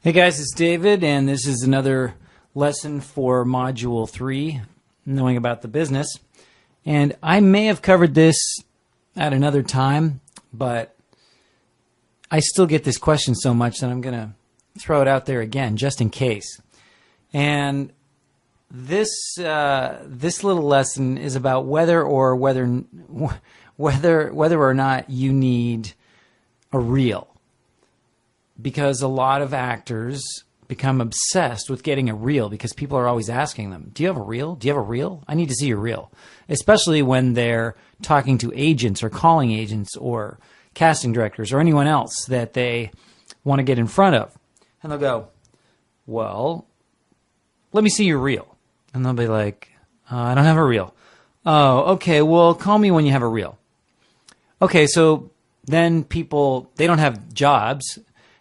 Hey guys, it's David, and this is another lesson for Module 3, Knowing About the Business. And I may have covered this at another time, but I still get this question so much that I'm going to throw it out there again, just in case. And this little lesson is about whether or not you need a reel. Because a lot of actors become obsessed with getting a reel because people are always asking them, do you have a reel? Do you have a reel? I need to see your reel. Especially when they're talking to agents or calling agents or casting directors or anyone else that they want to get in front of. And they'll go, well, let me see your reel. And they'll be like, I don't have a reel. Oh, okay, well, call me when you have a reel. Okay, so then people, they don't have jobs.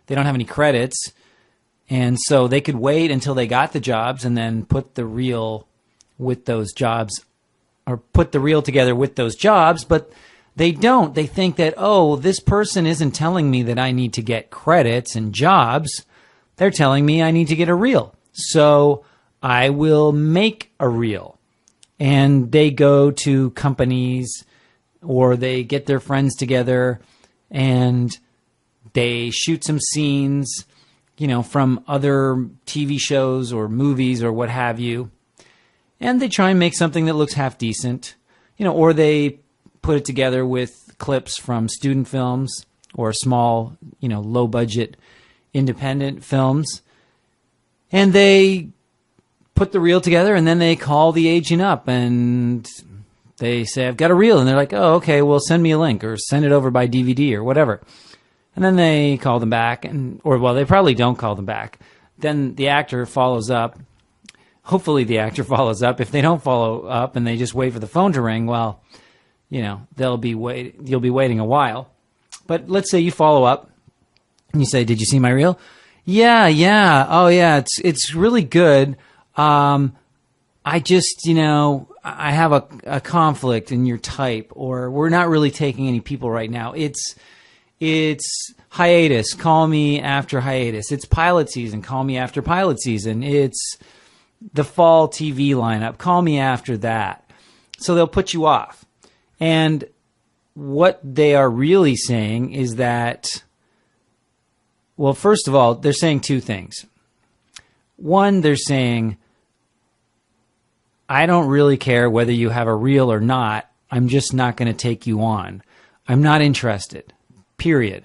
They don't have any credits, and so they could wait until they got the jobs and then put the reel with those jobs, or put the reel together with those jobs, but they don't. They think that, oh, this person isn't telling me that I need to get credits and jobs. They're telling me I need to get a reel. So I will make a reel. And they go to companies or they get their friends together and they shoot some scenes, from other TV shows or movies or what have you. And they try and make something that looks half decent, or they put it together with clips from student films or small, low budget independent films. And they put the reel together and then they call the agent up and they say, I've got a reel. And they're like, oh, okay, well, send me a link or send it over by DVD or whatever. And then they call them back, they probably don't call them back. Then the actor follows up. Hopefully the actor follows up. If they don't follow up and they just wait for the phone to ring, well, you'll be waiting a while. But let's say you follow up and you say, did you see my reel? Yeah. Oh, yeah, it's really good. I just, I have a conflict in your type, or we're not really taking any people right now. It's hiatus. Call me after hiatus. It's pilot season. Call me after pilot season. It's the fall TV lineup. Call me after that. So they'll put you off. And what they are really saying is that, well, first of all, they're saying two things. One, they're saying, I don't really care whether you have a reel or not. I'm just not going to take you on. I'm not interested. Period.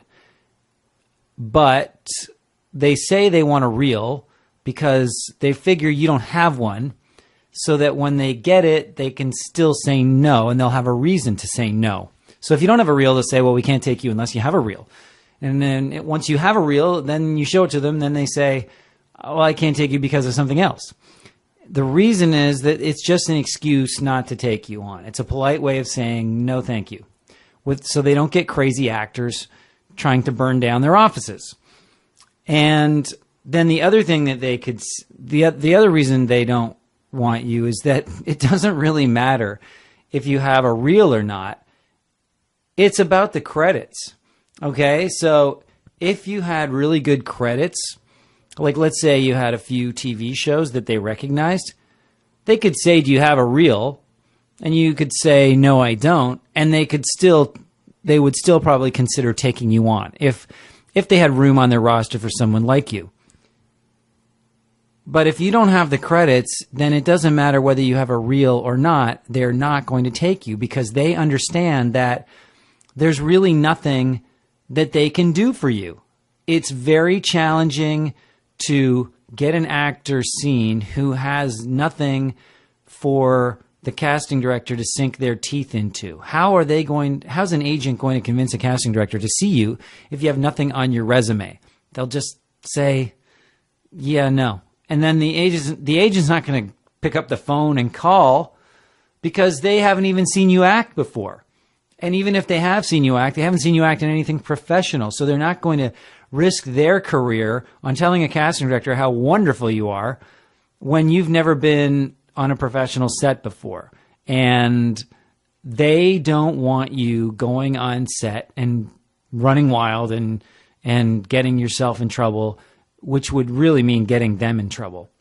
But they say they want a reel because they figure you don't have one, so that when they get it, they can still say no, and they'll have a reason to say no. So if you don't have a reel, they'll say, well, we can't take you unless you have a reel. And then once you have a reel, then you show it to them, then they say, well, I can't take you because of something else. The reason is that it's just an excuse not to take you on. It's a polite way of saying no thank you. So they don't get crazy actors trying to burn down their offices. And then the other thing that they could, the other reason they don't want you is that it doesn't really matter if you have a reel or not. It's about the credits. Okay, so if you had really good credits, like let's say you had a few TV shows that they recognized, they could say, do you have a reel? And you could say, no, I don't. And they would still probably consider taking you on if they had room on their roster for someone like you. But if you don't have the credits, then it doesn't matter whether you have a reel or not. They're not going to take you because they understand that there's really nothing that they can do for you. It's very challenging to get an actor seen who has nothing for the casting director to sink their teeth into. How's an agent going to convince a casting director to see you if you have nothing on your resume? They'll just say, yeah, no. And then the agent's not going to pick up the phone and call because they haven't even seen you act before. And even if they have seen you act, they haven't seen you act in anything professional. So they're not going to risk their career on telling a casting director how wonderful you are when you've never been on a professional set before. And they don't want you going on set and running wild and getting yourself in trouble which would really mean getting them in trouble.